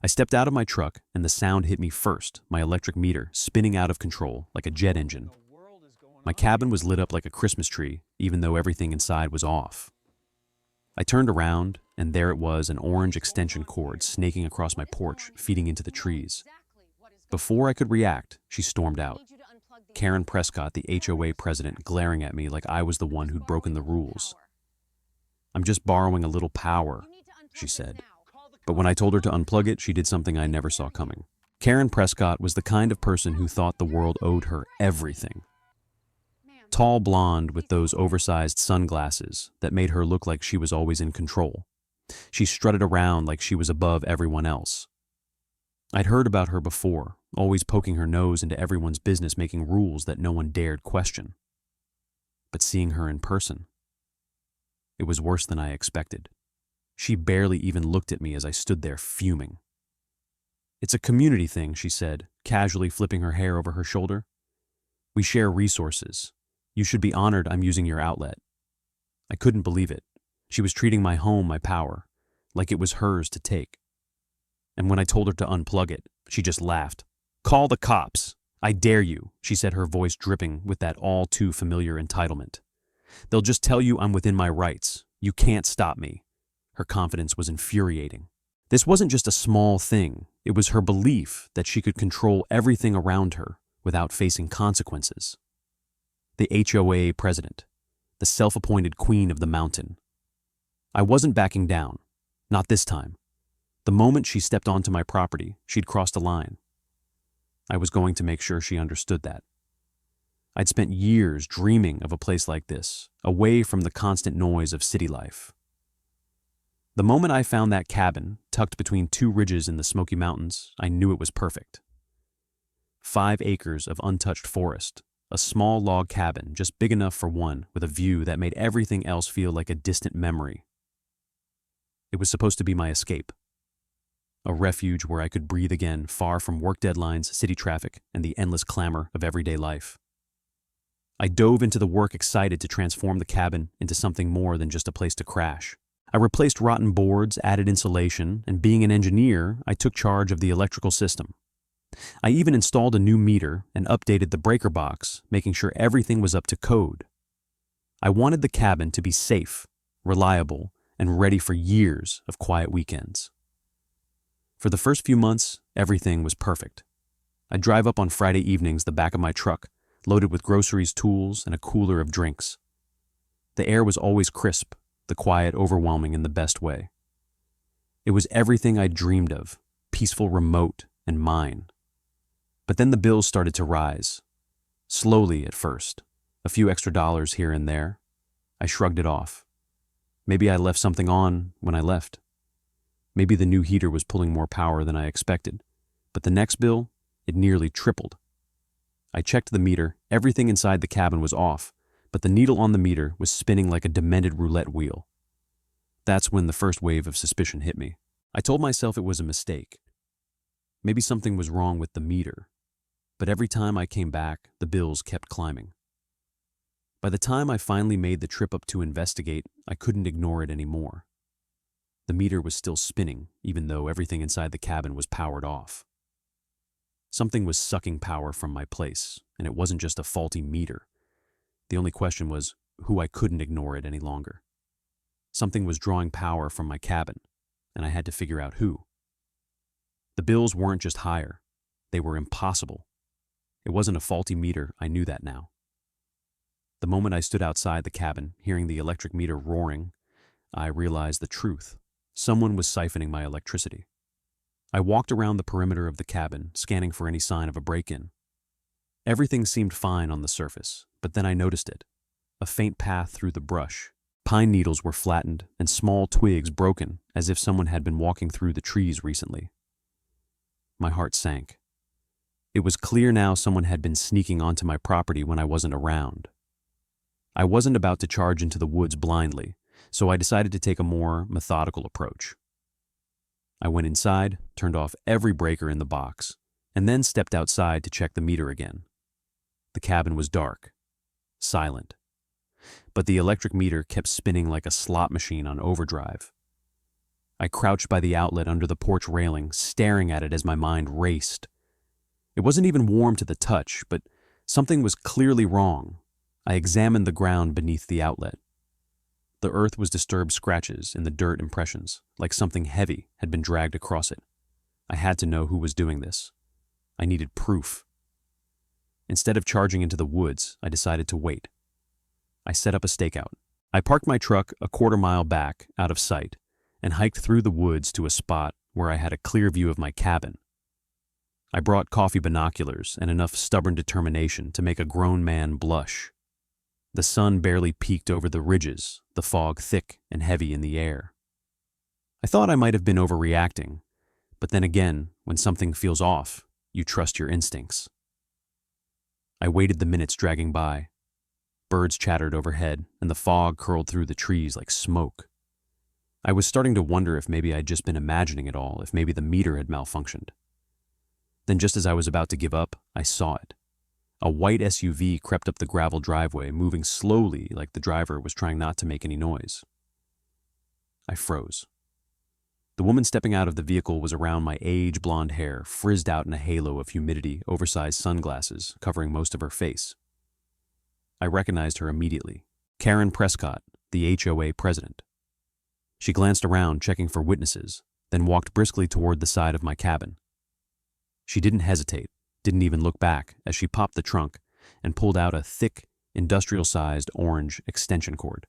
stepped out of my truck and the sound hit me first, my electric meter spinning out of control like a jet engine. My cabin was lit up like a Christmas tree, even though everything inside was off. I turned around, and there it was, an orange extension cord snaking across my porch, feeding into the trees. Before I could react, she stormed out. Karen Prescott, the HOA president, glaring at me like I was the one who'd broken the rules. "I'm just borrowing a little power," she said. But when I told her to unplug it, she did something I never saw coming. Karen Prescott was the kind of person who thought the world owed her everything. Tall blonde with those oversized sunglasses that made her look like she was always in control. She strutted around like she was above everyone else. I'd heard about her before, always poking her nose into everyone's business, making rules that no one dared question. But seeing her in person, it was worse than I expected. She barely even looked at me as I stood there fuming. "It's a community thing," she said, casually flipping her hair over her shoulder. "We share resources. You should be honored I'm using your outlet." I couldn't believe it. She was treating my home, my power, like it was hers to take. And when I told her to unplug it, she just laughed. "Call the cops. I dare you," she said, her voice dripping with that all too familiar entitlement. "They'll just tell you I'm within my rights. You can't stop me." Her confidence was infuriating. This wasn't just a small thing. It was her belief that she could control everything around her without facing consequences. The HOA president, the self-appointed queen of the mountain. I wasn't backing down. Not this time. The moment she stepped onto my property, she'd crossed a line. I was going to make sure she understood that. I'd spent years dreaming of a place like this, away from the constant noise of city life. The moment I found that cabin, tucked between two ridges in the Smoky Mountains, I knew it was perfect. 5 acres of untouched forest, a small log cabin just big enough for one, with a view that made everything else feel like a distant memory. It was supposed to be my escape. A refuge where I could breathe again, far from work deadlines, city traffic, and the endless clamor of everyday life. I dove into the work, excited to transform the cabin into something more than just a place to crash. I replaced rotten boards, added insulation, and being an engineer, I took charge of the electrical system. I even installed a new meter and updated the breaker box, making sure everything was up to code. I wanted the cabin to be safe, reliable, and ready for years of quiet weekends. For the first few months, everything was perfect. I'd drive up on Friday evenings the back of my truck, loaded with groceries, tools, and a cooler of drinks. The air was always crisp, the quiet overwhelming in the best way. It was everything I'd dreamed of, peaceful, remote, and mine. But then the bills started to rise. Slowly at first, a few extra dollars here and there. I shrugged it off. Maybe I left something on when I left. Maybe the new heater was pulling more power than I expected. But the next bill, it nearly tripled. I checked the meter, everything inside the cabin was off, but the needle on the meter was spinning like a demented roulette wheel. That's when the first wave of suspicion hit me. I told myself it was a mistake. Maybe something was wrong with the meter. But every time I came back, the bills kept climbing. By the time I finally made the trip up to investigate, I couldn't ignore it anymore. The meter was still spinning, even though everything inside the cabin was powered off. Something was sucking power from my place, and it wasn't just a faulty meter. The only question was who I couldn't ignore it any longer. Something was drawing power from my cabin, and I had to figure out who. The bills weren't just higher, they were impossible. It wasn't a faulty meter, I knew that now. The moment I stood outside the cabin, hearing the electric meter roaring, I realized the truth. Someone was siphoning my electricity. I walked around the perimeter of the cabin, scanning for any sign of a break-in. Everything seemed fine on the surface, but then I noticed it. A faint path through the brush. Pine needles were flattened and small twigs broken, as if someone had been walking through the trees recently. My heart sank. It was clear now someone had been sneaking onto my property when I wasn't around. I wasn't about to charge into the woods blindly, so I decided to take a more methodical approach. I went inside, turned off every breaker in the box, and then stepped outside to check the meter again. The cabin was dark, silent, but the electric meter kept spinning like a slot machine on overdrive. I crouched by the outlet under the porch railing, staring at it as my mind raced. It wasn't even warm to the touch, but something was clearly wrong. I examined the ground beneath the outlet. The earth was disturbed scratches in the dirt impressions, like something heavy had been dragged across it. I had to know who was doing this. I needed proof. Instead of charging into the woods, I decided to wait. I set up a stakeout. I parked my truck a quarter-mile back, out of sight, and hiked through the woods to a spot where I had a clear view of my cabin. I brought coffee binoculars and enough stubborn determination to make a grown man blush. The sun barely peeked over the ridges, the fog thick and heavy in the air. I thought I might have been overreacting, but then again, when something feels off, you trust your instincts. I waited the minutes dragging by. Birds chattered overhead, and the fog curled through the trees like smoke. I was starting to wonder if maybe I'd just been imagining it all, if maybe the meter had malfunctioned. Then just as I was about to give up, I saw it. A white SUV crept up the gravel driveway, moving slowly like the driver was trying not to make any noise. I froze. The woman stepping out of the vehicle was around my age blonde hair, frizzed out in a halo of humidity, oversized sunglasses covering most of her face. I recognized her immediately. Karen Prescott, the HOA president. She glanced around, checking for witnesses, then walked briskly toward the side of my cabin. She didn't hesitate, didn't even look back as she popped the trunk and pulled out a thick, industrial-sized orange extension cord.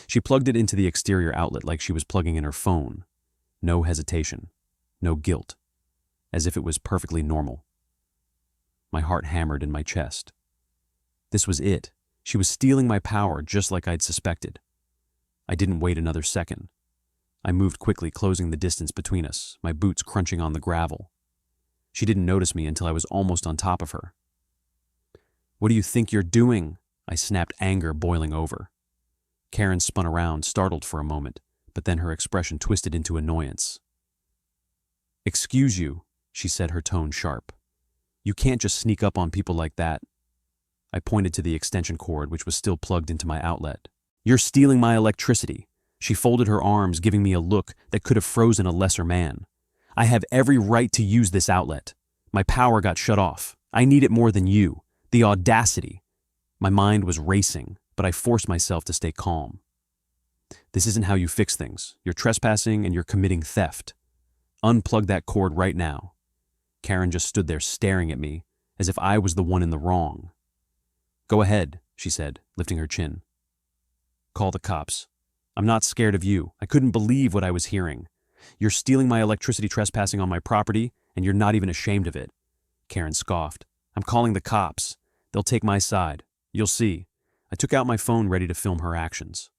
She plugged it into the exterior outlet like she was plugging in her phone. No hesitation, no guilt, as if it was perfectly normal. My heart hammered in my chest. This was it. She was stealing my power just like I'd suspected. I didn't wait another second. I moved quickly, closing the distance between us, my boots crunching on the gravel. She didn't notice me until I was almost on top of her. "What do you think you're doing?" I snapped, anger boiling over. Karen spun around, startled for a moment, but then her expression twisted into annoyance. "Excuse you," she said, her tone sharp. "You can't just sneak up on people like that." I pointed to the extension cord, which was still plugged into my outlet. "You're stealing my electricity." She folded her arms, giving me a look that could have frozen a lesser man. "I have every right to use this outlet. My power got shut off. I need it more than you. The audacity." My mind was racing, but I forced myself to stay calm. "This isn't how you fix things. You're trespassing and you're committing theft. Unplug that cord right now." Karen just stood there staring at me, as if I was the one in the wrong. "Go ahead," she said, lifting her chin. "Call the cops. I'm not scared of you. I couldn't believe what I was hearing. You're stealing my electricity, trespassing on my property, and you're not even ashamed of it." Karen scoffed. "I'm calling the cops. They'll take my side. You'll see." I took out my phone ready to film her actions.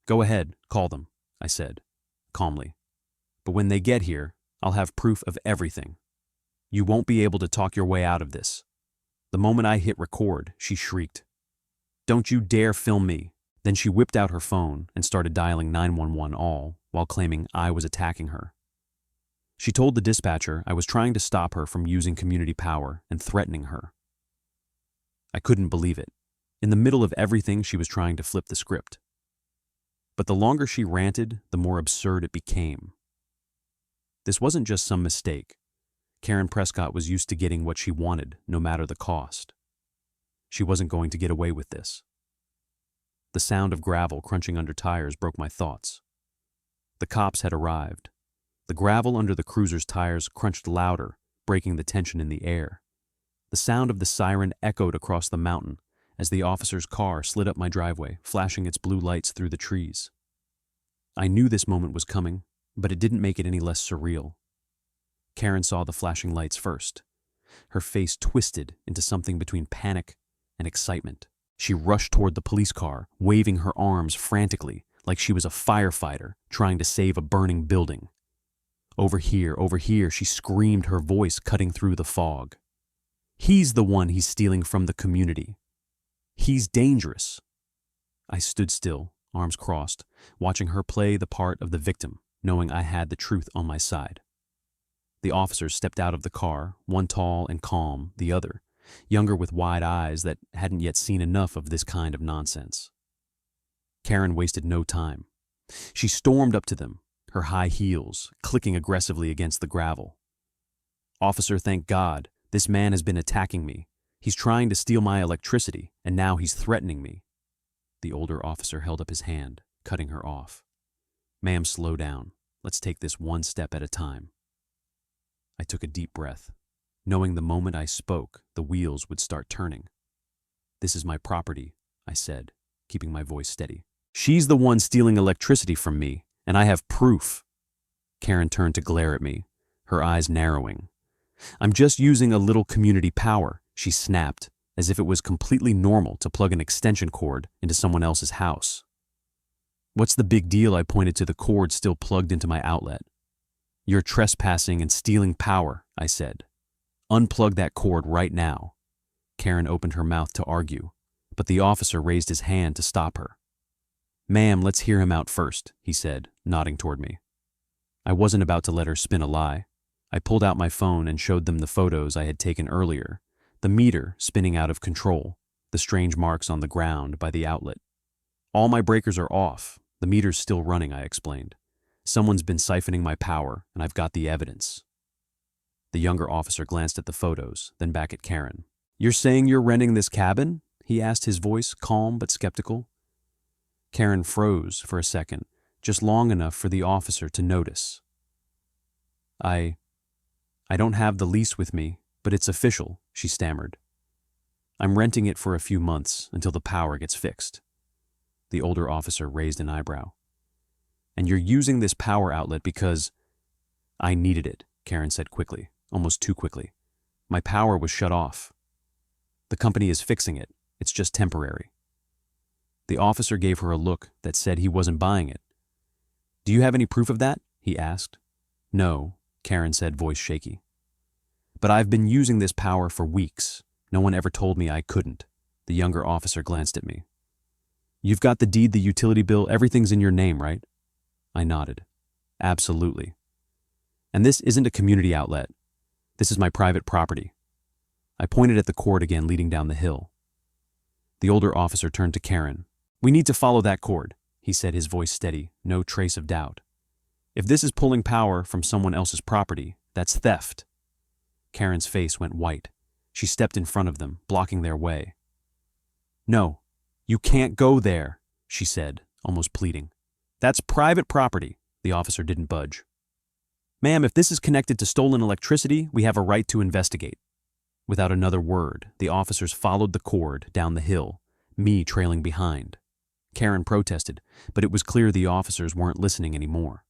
"Go ahead, call them," I said, calmly. "But when they get here, I'll have proof of everything. You won't be able to talk your way out of this." The moment I hit record, she shrieked, "Don't you dare film me." Then she whipped out her phone and started dialing 911 all while claiming I was attacking her. She told the dispatcher I was trying to stop her from using community power and threatening her. I couldn't believe it. In the middle of everything, she was trying to flip the script. But the longer she ranted, the more absurd it became. This wasn't just some mistake. Karen Prescott was used to getting what she wanted, no matter the cost. She wasn't going to get away with this. The sound of gravel crunching under tires broke my thoughts. The cops had arrived. The gravel under the cruiser's tires crunched louder, breaking the tension in the air. The sound of the siren echoed across the mountain as the officer's car slid up my driveway, flashing its blue lights through the trees. I knew this moment was coming, but it didn't make it any less surreal. Karen saw the flashing lights first. Her face twisted into something between panic and excitement. She rushed toward the police car, waving her arms frantically like she was a firefighter trying to save a burning building. Over here," she screamed, her voice cutting through the fog. "He's the one he's stealing from the community. He's dangerous." I stood still, arms crossed, watching her play the part of the victim, knowing I had the truth on my side. The officers stepped out of the car, one tall and calm, the other younger with wide eyes that hadn't yet seen enough of this kind of nonsense. Karen wasted no time. She stormed up to them, her high heels clicking aggressively against the gravel. "Officer, thank God, this man has been attacking me. He's trying to steal my electricity, and now he's threatening me." The older officer held up his hand, cutting her off. "Ma'am, slow down. Let's take this one step at a time." I took a deep breath, knowing the moment I spoke, the wheels would start turning. "This is my property," I said, keeping my voice steady. "She's the one stealing electricity from me, and I have proof." Karen turned to glare at me, her eyes narrowing. "I'm just using a little community power," she snapped, as if it was completely normal to plug an extension cord into someone else's house. "What's the big deal?" I pointed to the cord still plugged into my outlet. "You're trespassing and stealing power," I said. "Unplug that cord right now." Karen opened her mouth to argue, but the officer raised his hand to stop her. "Ma'am, let's hear him out first," he said, nodding toward me. I wasn't about to let her spin a lie. I pulled out my phone and showed them the photos I had taken earlier, the meter spinning out of control, the strange marks on the ground by the outlet. "All my breakers are off. The meter's still running," I explained. "Someone's been siphoning my power, and I've got the evidence." The younger officer glanced at the photos, then back at Karen. "You're saying you're renting this cabin?" he asked, his voice calm but skeptical. Karen froze for a second, just long enough for the officer to notice. I don't have the lease with me, but it's official," she stammered. "I'm renting it for a few months until the power gets fixed." The older officer raised an eyebrow. "And you're using this power outlet because—" "I needed it," Karen said quickly, almost too quickly. "My power was shut off. The company is fixing it. It's just temporary." The officer gave her a look that said he wasn't buying it. "Do you have any proof of that?" he asked. "No," Karen said, voice shaky. "But I've been using this power for weeks. No one ever told me I couldn't." The younger officer glanced at me. "You've got the deed, the utility bill, everything's in your name, right?" I nodded. "Absolutely. And this isn't a community outlet. This is my private property." I pointed at the cord again leading down the hill. The older officer turned to Karen. "We need to follow that cord," he said, his voice steady, no trace of doubt. "If this is pulling power from someone else's property, that's theft." Karen's face went white. She stepped in front of them, blocking their way. "No, you can't go there," she said, almost pleading. "That's private property." The officer didn't budge. "Ma'am, if this is connected to stolen electricity, we have a right to investigate." Without another word, the officers followed the cord down the hill, me trailing behind. Karen protested, but it was clear the officers weren't listening anymore.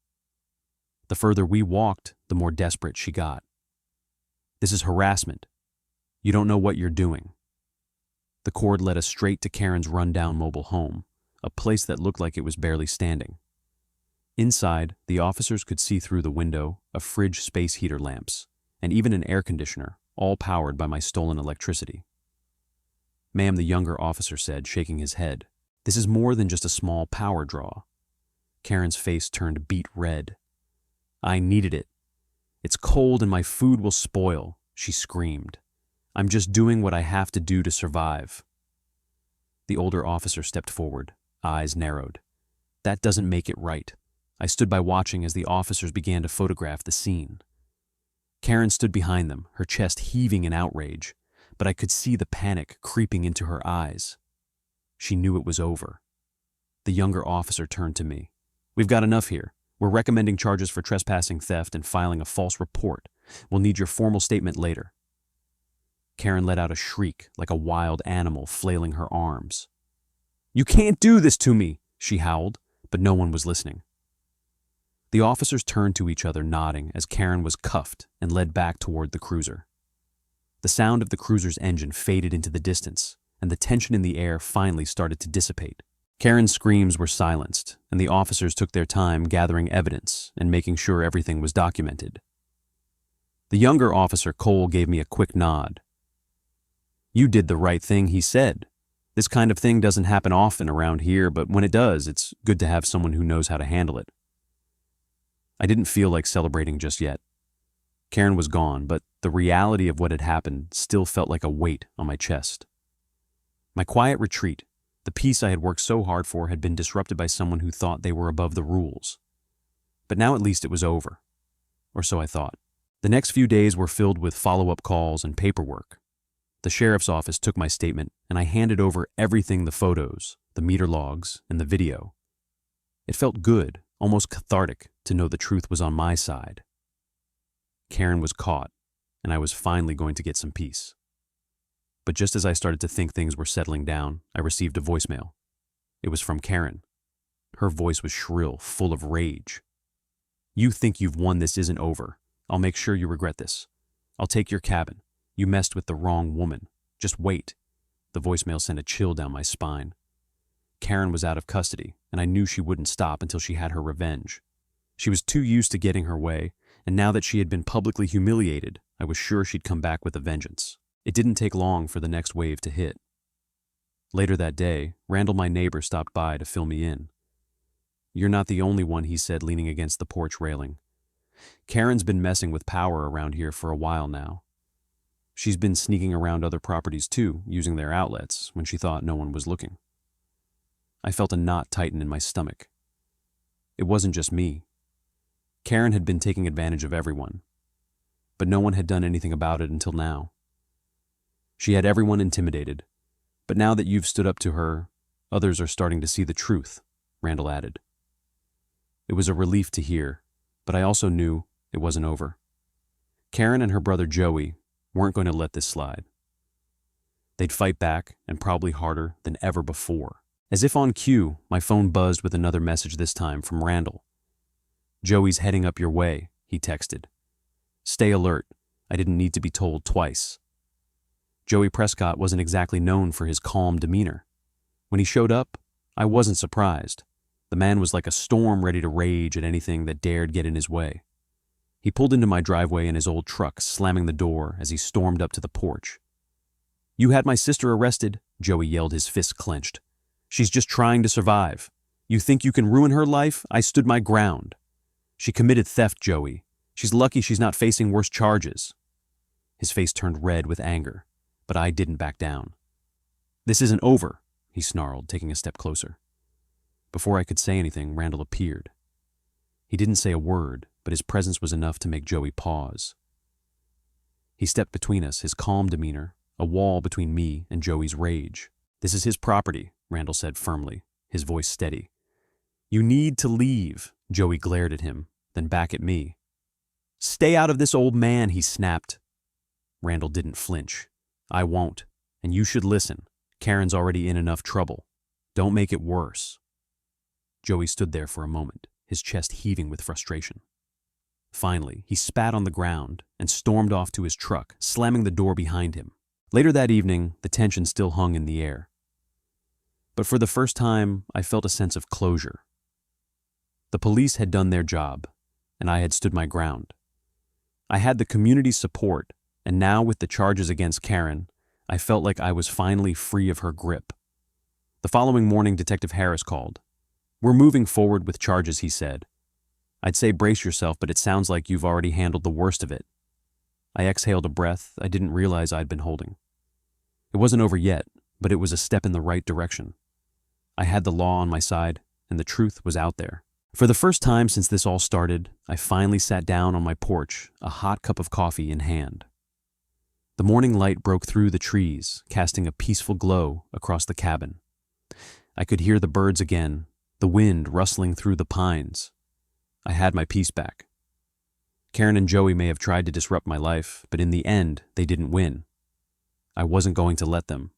The further we walked, the more desperate she got. "This is harassment. You don't know what you're doing." The cord led us straight to Karen's rundown mobile home, a place that looked like it was barely standing. Inside, the officers could see through the window a fridge, space heater lamps, and even an air conditioner, all powered by my stolen electricity. "Ma'am," the younger officer said, shaking his head, "this is more than just a small power draw." Karen's face turned beet red. "I needed it. It's cold and my food will spoil," she screamed. "I'm just doing what I have to do to survive." The older officer stepped forward, eyes narrowed. "That doesn't make it right." I stood by watching as the officers began to photograph the scene. Karen stood behind them, her chest heaving in outrage, but I could see the panic creeping into her eyes. She knew it was over. The younger officer turned to me. "We've got enough here. We're recommending charges for trespassing, theft, and filing a false report. We'll need your formal statement later." Karen let out a shriek like a wild animal flailing her arms. "You can't do this to me," she howled, but no one was listening. The officers turned to each other, nodding as Karen was cuffed and led back toward the cruiser. The sound of the cruiser's engine faded into the distance, and the tension in the air finally started to dissipate. Karen's screams were silenced, and the officers took their time gathering evidence and making sure everything was documented. The younger officer, Cole, gave me a quick nod. "You did the right thing," he said. "This kind of thing doesn't happen often around here, but when it does, it's good to have someone who knows how to handle it." I didn't feel like celebrating just yet. Karen was gone, but the reality of what had happened still felt like a weight on my chest. My quiet retreat, the peace I had worked so hard for, had been disrupted by someone who thought they were above the rules. But But now at least it was over. Or so I thought. The next few days were filled with follow-up calls and paperwork. The sheriff's office took my statement, and I handed over everything: the photos, the meter logs, and the video. It felt good, almost cathartic, to know the truth was on my side. Karen was caught, and I was finally going to get some peace. But just as I started to think things were settling down, I received a voicemail. It was from Karen. Her voice was shrill, full of rage. "You think you've won. This isn't over. I'll make sure you regret this. I'll take your cabin. You messed with the wrong woman. Just wait." The voicemail sent a chill down my spine. Karen was out of custody, and I knew she wouldn't stop until she had her revenge. She was too used to getting her way, and now that she had been publicly humiliated, I was sure she'd come back with a vengeance. It didn't take long for the next wave to hit. Later that day, Randall, my neighbor, stopped by to fill me in. "You're not the only one," he said, leaning against the porch railing. "Karen's been messing with power around here for a while now. She's been sneaking around other properties too, using their outlets when she thought no one was looking." I felt a knot tighten in my stomach. It wasn't just me. Karen had been taking advantage of everyone, but no one had done anything about it until now. She had everyone intimidated, but now that you've stood up to her, others are starting to see the truth, Randall added. It was a relief to hear, but I also knew it wasn't over. Karen and her brother Joey weren't going to let this slide. They'd fight back, and probably harder than ever before. As if on cue, my phone buzzed with another message, this time from Randall. "Joey's heading up your way," he texted. "Stay alert. I didn't need to be told twice." Joey Prescott wasn't exactly known for his calm demeanor. When he showed up, I wasn't surprised. The man was like a storm, ready to rage at anything that dared get in his way. He pulled into my driveway in his old truck, slamming the door as he stormed up to the porch. "You had my sister arrested," Joey yelled, his fists clenched. "She's just trying to survive. You think you can ruin her life? I stood my ground. She committed theft, Joey. She's lucky she's not facing worse charges." His face turned red with anger, but I didn't back down. "This isn't over," he snarled, taking a step closer. Before I could say anything, Randall appeared. He didn't say a word, but his presence was enough to make Joey pause. He stepped between us, his calm demeanor, a wall between me and Joey's rage. "This is his property," Randall said firmly, his voice steady. "You need to leave." Joey glared at him, then back at me. "Stay out of this, old man," he snapped. Randall didn't flinch. "I won't, and you should listen. Karen's already in enough trouble. Don't make it worse." Joey stood there for a moment, his chest heaving with frustration. Finally, he spat on the ground and stormed off to his truck, slamming the door behind him. Later that evening, the tension still hung in the air. But for the first time, I felt a sense of closure. The police had done their job, and I had stood my ground. I had the community's support, and now with the charges against Karen, I felt like I was finally free of her grip. The following morning, Detective Harris called. "We're moving forward with charges," he said. "I'd say brace yourself, but it sounds like you've already handled the worst of it." I exhaled a breath I didn't realize I'd been holding. It wasn't over yet, but it was a step in the right direction. I had the law on my side, and the truth was out there. For the first time since this all started, I finally sat down on my porch, a hot cup of coffee in hand. The morning light broke through the trees, casting a peaceful glow across the cabin. I could hear the birds again, the wind rustling through the pines. I had my peace back. Karen and Joey may have tried to disrupt my life, but in the end, they didn't win. I wasn't going to let them,